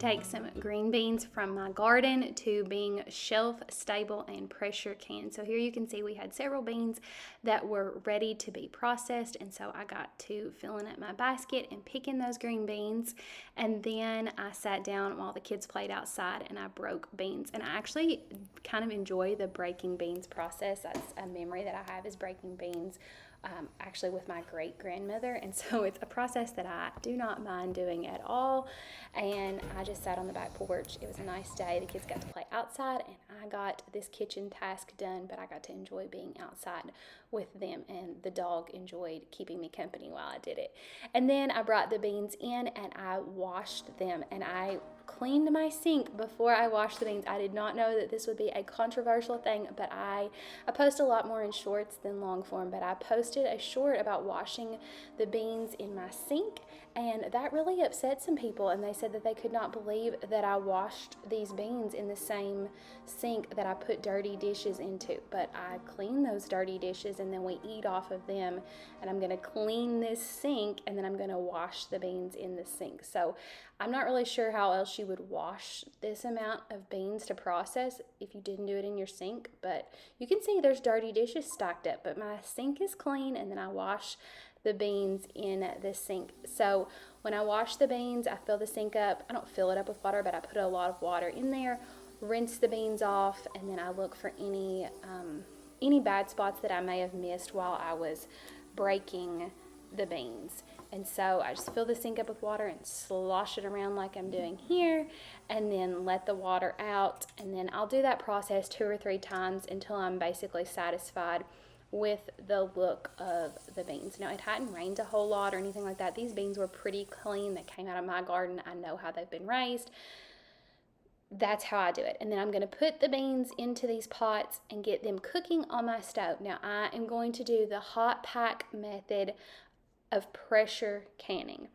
take some green beans from my garden to being shelf stable and pressure canned. So here you can see we had several beans that were ready to be processed, and so I got to filling up my basket and picking those green beans. And then I sat down while the kids played outside and I broke beans. And I actually kind of enjoy the breaking beans process. That's a memory that I have, is breaking beans. Actually with my great grandmother, and so it's a process that I do not mind doing at all. And I just sat on the back porch. It was a nice day. The kids got to play outside and I got this kitchen task done, but I got to enjoy being outside with them, and the dog enjoyed keeping me company while I did it. And then I brought the beans in and I washed them, and I cleaned my sink before I washed the beans. I did not know that this would be a controversial thing, but I post a lot more in shorts than long form, but I posted a short about washing the beans in my sink, and that really upset some people, and they said that they could not believe that I washed these beans in the same sink that I put dirty dishes into. But I clean those dirty dishes and then we eat off of them, and I'm going to clean this sink and then I'm going to wash the beans in the sink. So I'm not really sure how else you would wash this amount of beans to process if you didn't do it in your sink, but you can see there's dirty dishes stacked up, but my sink is clean, and then I wash the beans in the sink. So when I wash the beans, I fill the sink up. I don't fill it up with water, but I put a lot of water in there, rinse the beans off, and then I look for any bad spots that I may have missed while I was breaking the beans. And so I just fill the sink up with water and slosh it around like I'm doing here, and then let the water out. And then I'll do that process 2 or 3 times until I'm basically satisfied with the look of the beans. Now, it hadn't rained a whole lot or anything like that. These beans were pretty clean. They came out of my garden. I know how they've been raised. That's how I do it. And then I'm going to put the beans into these pots and get them cooking on my stove. Now, I am going to do the hot pack method of pressure canning.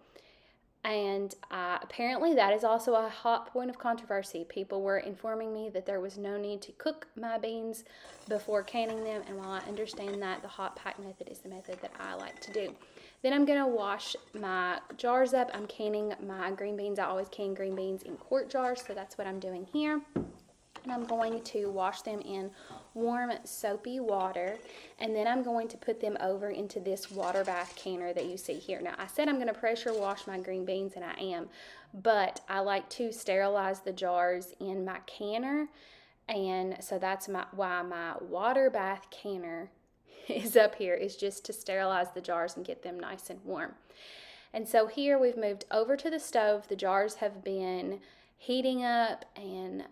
And apparently that is also a hot point of controversy. People were informing me that there was no need to cook my beans before canning them, and while I understand that, the hot pack method is the method that I like to do. Then I'm going to wash my jars up. I'm canning my green beans. I always can green beans in quart jars, so that's what I'm doing here. And I'm going to wash them in warm soapy water, and then I'm going to put them over into this water bath canner that you see here. Now, I said I'm going to pressure wash my green beans, and I am, but I like to sterilize the jars in my canner, and so that's why my water bath canner is up here, is just to sterilize the jars and get them nice and warm. And so here we've moved over to the stove. The jars have been heating up and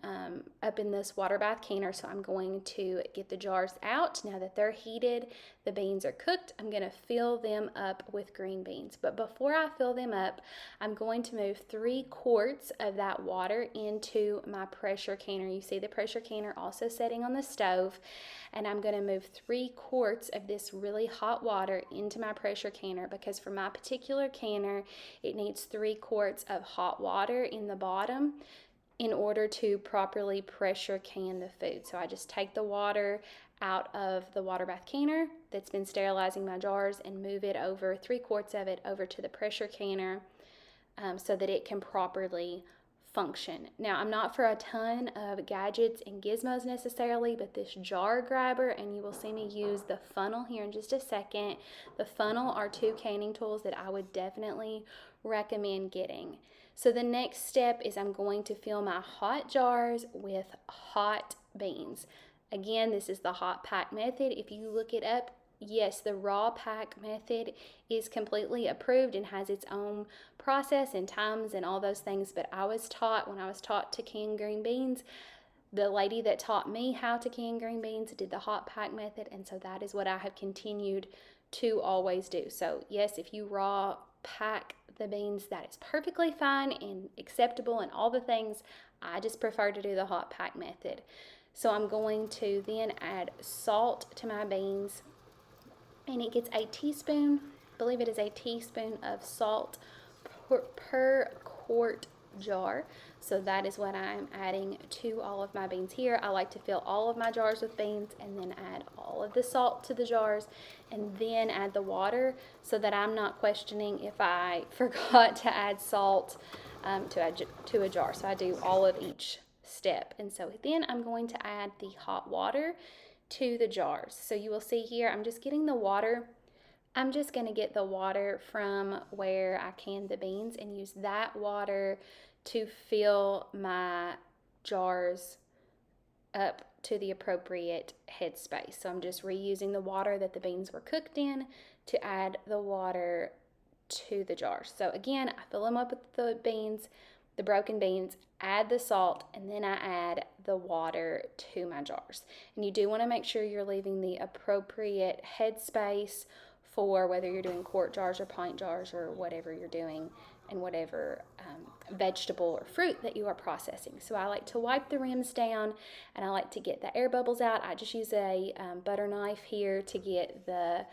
up in this water bath canner, so I'm going to get the jars out. Now that they're heated, the beans are cooked, I'm going to fill them up with green beans. But before I fill them up, I'm going to move 3 quarts of that water into my pressure canner. You see the pressure canner also setting on the stove, and I'm going to move 3 quarts of this really hot water into my pressure canner, because for my particular canner, it needs 3 quarts of hot water in the bottom in order to properly pressure can the food. So I just take the water out of the water bath canner that's been sterilizing my jars and move it over, 3 quarts of it over to the pressure canner, so that it can properly function. Now, I'm not for a ton of gadgets and gizmos necessarily, but this jar grabber, and you will see me use the funnel here in just a second. The funnel are 2 canning tools that I would definitely recommend getting. So the next step is I'm going to fill my hot jars with hot beans. Again, this is the hot pack method. If you look it up, yes, the raw pack method is completely approved and has its own process and times and all those things. But when I was taught to can green beans, the lady that taught me how to can green beans did the hot pack method, and so that is what I have continued to always do. So yes, if you raw pack the beans, that is perfectly fine and acceptable and all the things. I just prefer to do the hot pack method. So I'm going to then add salt to my beans, and it gets a teaspoon, I believe it is a teaspoon of salt per quart jar. So that is what I'm adding to all of my beans here. I like to fill all of my jars with beans and then add all of the salt to the jars and then add the water, so that I'm not questioning if I forgot to add salt to add to a jar. So I do all of each step. And so then I'm going to add the hot water to the jars. So you will see here, I'm just getting the water. I'm just going to get the water from where I canned the beans and use that water to fill my jars up to the appropriate headspace. So I'm just reusing the water that the beans were cooked in to add the water to the jars. So again, I fill them up with the beans, the broken beans, add the salt, and then I add the water to my jars. And you do want to make sure you're leaving the appropriate headspace for whether you're doing quart jars or pint jars or whatever you're doing, and whatever vegetable or fruit that you are processing. So I like to wipe the rims down, and I like to get the air bubbles out. I just use a butter knife here to get the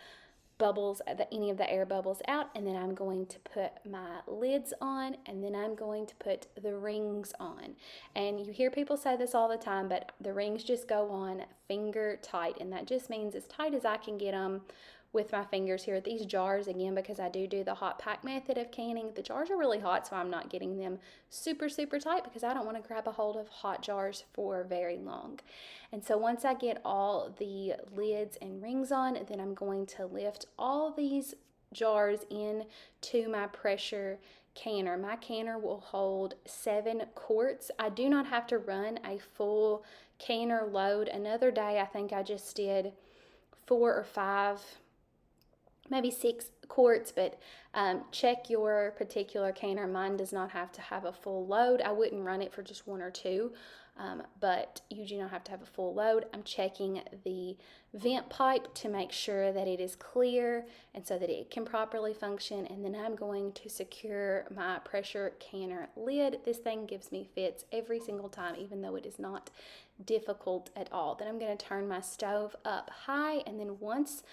bubbles, any of the air bubbles out, and then I'm going to put my lids on, and then I'm going to put the rings on. And you hear people say this all the time, but the rings just go on finger tight, and that just means as tight as I can get them with my fingers here. These jars, again, because I do the hot pack method of canning, the jars are really hot, so I'm not getting them super tight because I don't want to grab a hold of hot jars for very long. And so once I get all the lids and rings on, then I'm going to lift all these jars in to my pressure canner. My canner will hold 7 quarts. I do not have to run a full canner load. Another day I think I just did 4 or 5, maybe 6 quarts, but check your particular canner. Mine does not have to have a full load. I wouldn't run it for just 1 or 2, but you do not have to have a full load. I'm checking the vent pipe to make sure that it is clear and so that it can properly function, and then I'm going to secure my pressure canner lid. This thing gives me fits every single time, even though it is not difficult at all. Then I'm going to turn my stove up high, and then once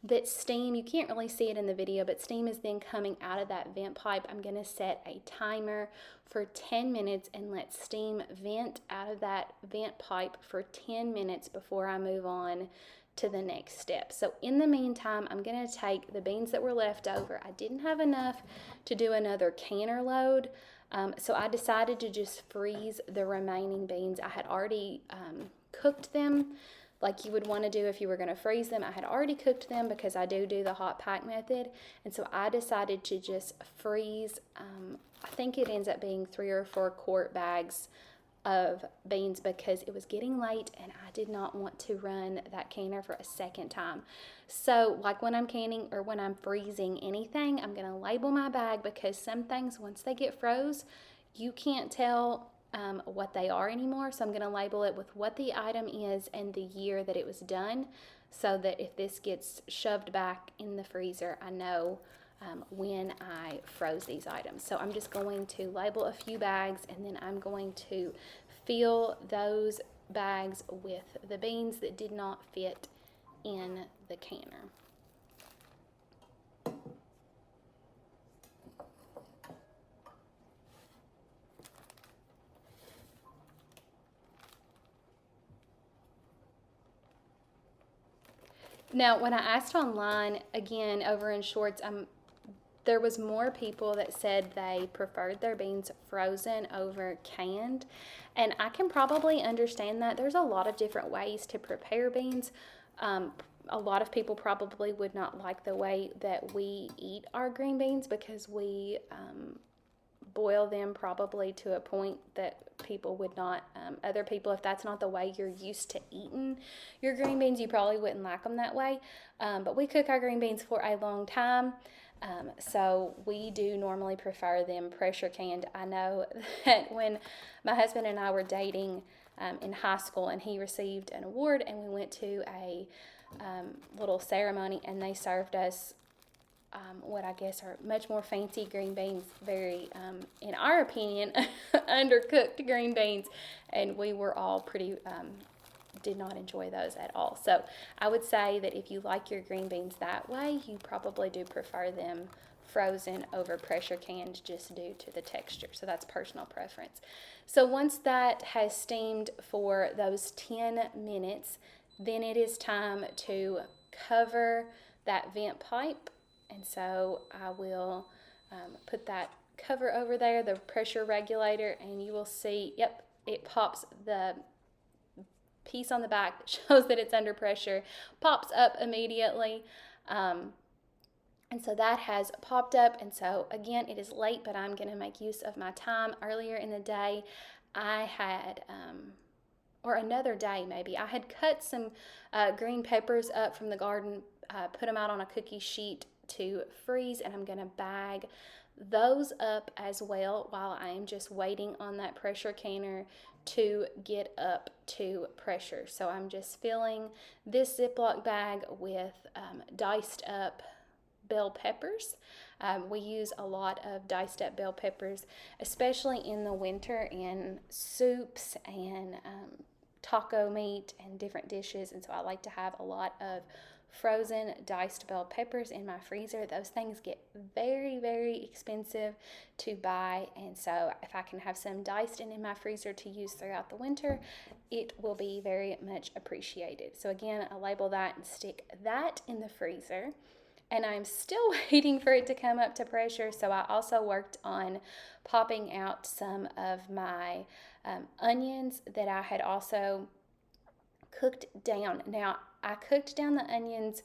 that steam, you can't really see it in the video, but steam is then coming out of that vent pipe, I'm going to set a timer for 10 minutes and let steam vent out of that vent pipe for 10 minutes before I move on to the next step. So in the meantime, I'm going to take the beans that were left over. I didn't have enough to do another canner load, so I decided to just freeze the remaining beans. I had already cooked them like you would want to do if you were going to freeze them. I had already cooked them because I do the hot pack method, and so I decided to just freeze, I think it ends up being 3 or 4 quart bags of beans because it was getting late and I did not want to run that canner for a second time. So like when I'm canning or when I'm freezing anything, I'm going to label my bag, because some things, once they get froze, you can't tell what they are anymore. So I'm going to label it with what the item is and the year that it was done, so that if this gets shoved back in the freezer, I know when I froze these items. So I'm just going to label a few bags, and then I'm going to fill those bags with the beans that did not fit in the canner. Now, when I asked online, again, over in Shorts, there was more people that said they preferred their beans frozen over canned, and I can probably understand that. There's a lot of different ways to prepare beans. A lot of people probably would not like the way that we eat our green beans, because we boil them probably to a point that people would not, other people, if that's not the way you're used to eating your green beans, you probably wouldn't like them that way. But we cook our green beans for a long time, so we do normally prefer them pressure canned. I know that when my husband and I were dating in high school, and he received an award, and we went to a little ceremony, and they served us what I guess are much more fancy green beans, very, in our opinion, undercooked green beans, and we were all pretty, did not enjoy those at all. So I would say that if you like your green beans that way, you probably do prefer them frozen over pressure canned, just due to the texture. So that's personal preference. So once that has steamed for those 10 minutes, then it is time to cover that vent pipe. And so I will put that cover over there, the pressure regulator, and you will see, yep, it pops. The piece on the back that shows that it's under pressure pops up immediately. And so that has popped up. And so again, it is late, but I'm going to make use of my time. Earlier in the day, I had, or another day maybe, I had cut some green peppers up from the garden, put them out on a cookie sheet to freeze, and I'm going to bag those up as well while I am just waiting on that pressure canner to get up to pressure. So I'm just filling this Ziploc bag with diced up bell peppers. We use a lot of diced up bell peppers, especially in the winter in soups and taco meat and different dishes. And so I like to have a lot of frozen diced bell peppers in my freezer. Those things get very, very expensive to buy, and so if I can have some diced in my freezer to use throughout the winter, it will be very much appreciated. So again, I label that and stick that in the freezer. And I'm still waiting for it to come up to pressure, so I also worked on popping out some of my onions that I had also cooked down. Now, I cooked down the onions.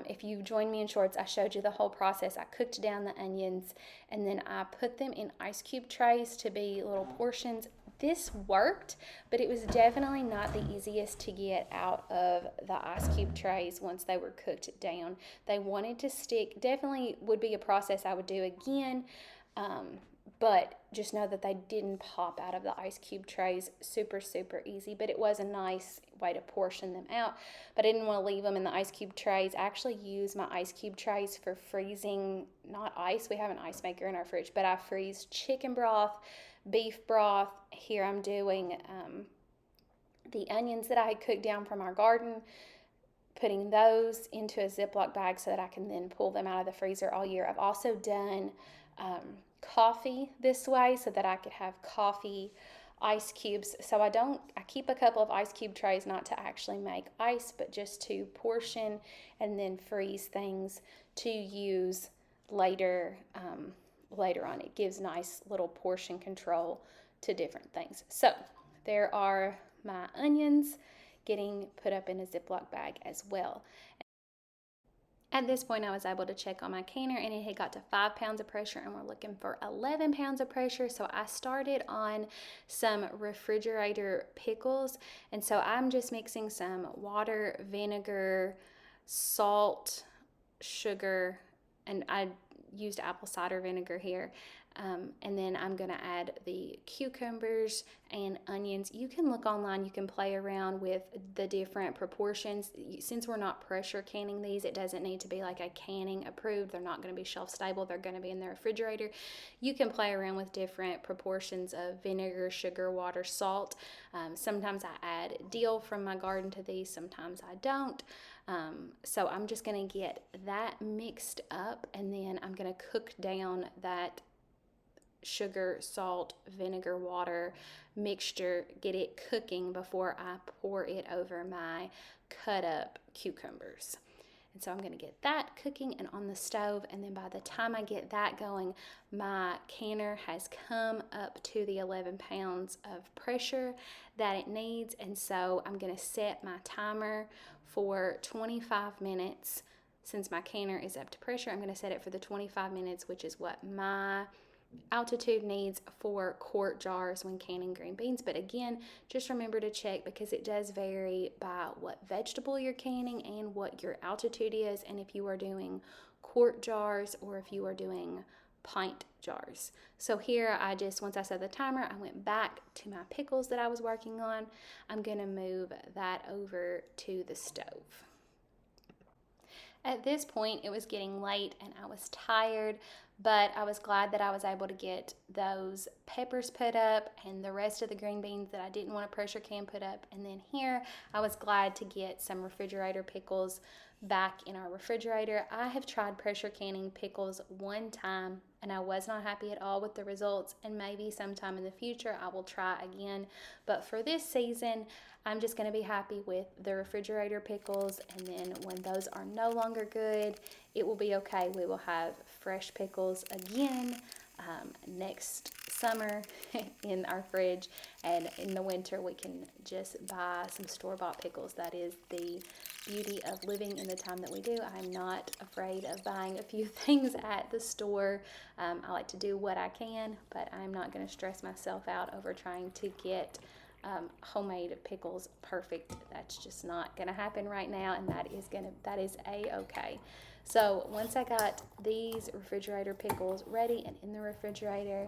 If you joined me in shorts, I showed you the whole process. I cooked down the onions, and then I put them in ice cube trays to be little portions. This worked, but it was definitely not the easiest to get out of the ice cube trays once they were cooked down. They wanted to stick. Definitely would be a process I would do again, but just know that they didn't pop out of the ice cube trays super, super easy, but it was a nice way to portion them out. But I didn't want to leave them in the ice cube trays. I actually use my ice cube trays for freezing, not ice. We have an ice maker in our fridge, but I freeze chicken broth, beef broth. Here I'm doing the onions that I had cooked down from our garden, putting those into a Ziploc bag so that I can then pull them out of the freezer all year. I've also done coffee this way so that I could have coffee ice cubes. So I keep a couple of ice cube trays, not to actually make ice, but just to portion and then freeze things to use later on. It gives nice little portion control to different things. So there are my onions getting put up in a Ziploc bag as well. At this point, I was able to check on my canner, and it had got to 5 pounds of pressure, and we're looking for 11 pounds of pressure. So I started on some refrigerator pickles, and so I'm just mixing some water, vinegar, salt, sugar, and I used apple cider vinegar here. And then I'm going to add the cucumbers and onions. You can look online, you can play around with the different proportions. Since we're not pressure canning these, it doesn't need to be like a canning approved. They're not going to be shelf stable. They're going to be in the refrigerator. You can play around with different proportions of vinegar, sugar, water, salt. Sometimes I add dill from my garden to these, sometimes I don't. So I'm just going to get that mixed up, and then I'm going to cook down that sugar, salt, vinegar, water mixture, get it cooking before I pour it over my cut up cucumbers. And so I'm going to get that cooking and on the stove, and then by the time I get that going, my canner has come up to the 11 pounds of pressure that it needs. And so I'm going to set my timer for 25 minutes. Since my canner is up to pressure, I'm going to set it for the 25 minutes, which is what my altitude needs for quart jars when canning green beans. But again, just remember to check, because it does vary by what vegetable you're canning and what your altitude is, and if you are doing quart jars or if you are doing pint jars. So here once I set the timer, I went back to my pickles that I was working on. I'm going to move that over to the stove. At this point, it was getting late and I was tired, but I was glad that I was able to get those peppers put up and the rest of the green beans that I didn't want to pressure can put up. And then here, I was glad to get some refrigerator pickles back in our refrigerator. I have tried pressure canning pickles one time and I was not happy at all with the results, and maybe sometime in the future I will try again. But for this season, I'm just going to be happy with the refrigerator pickles, and then when those are no longer good, it will be okay. We will have fresh pickles again next summer in our fridge, and in the winter we can just buy some store-bought pickles. That is the beauty of living in the time that we do. I'm not afraid of buying a few things at the store. I like to do what I can, but I'm not going to stress myself out over trying to get homemade pickles perfect. That's just not going to happen right now, and that is a-okay. So once I got these refrigerator pickles ready and in the refrigerator,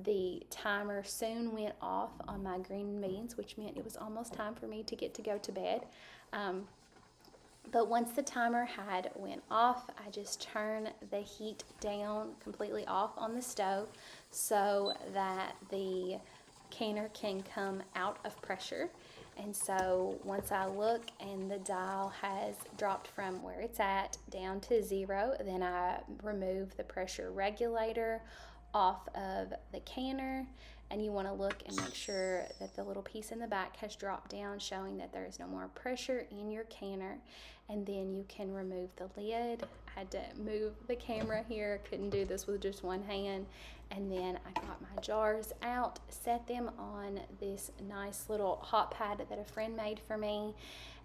the timer soon went off on my green beans, which meant it was almost time for me to go to bed. But once the timer had went off, I just turned the heat down completely off on the stove so that the canner can come out of pressure. And so once I look and the dial has dropped from where it's at down to 0, then I remove the pressure regulator off of the canner, and you want to look and make sure that the little piece in the back has dropped down, showing that there is no more pressure in your canner. And then you can remove the lid. I had to move the camera here, couldn't do this with just one hand. And then I got my jars out, set them on this nice little hot pad that a friend made for me,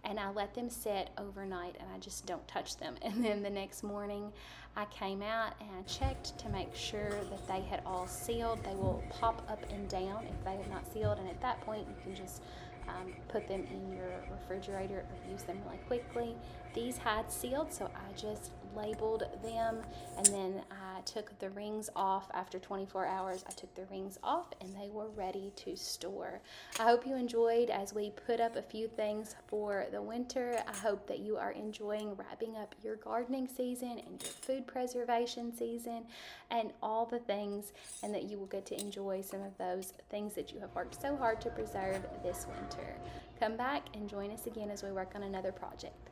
and I let them set overnight, and I just don't touch them. And then the next morning I came out and I checked to make sure that they had all sealed. They will pop up and down if they have not sealed, and at that point you can just put them in your refrigerator or use them really quickly. These had sealed, so I just labeled them, and then I took the rings off. After 24 hours, I took the rings off and they were ready to store. I hope you enjoyed as we put up a few things for the winter. I hope that you are enjoying wrapping up your gardening season and your food preservation season and all the things, and that you will get to enjoy some of those things that you have worked so hard to preserve this winter. Come back and join us again as we work on another project.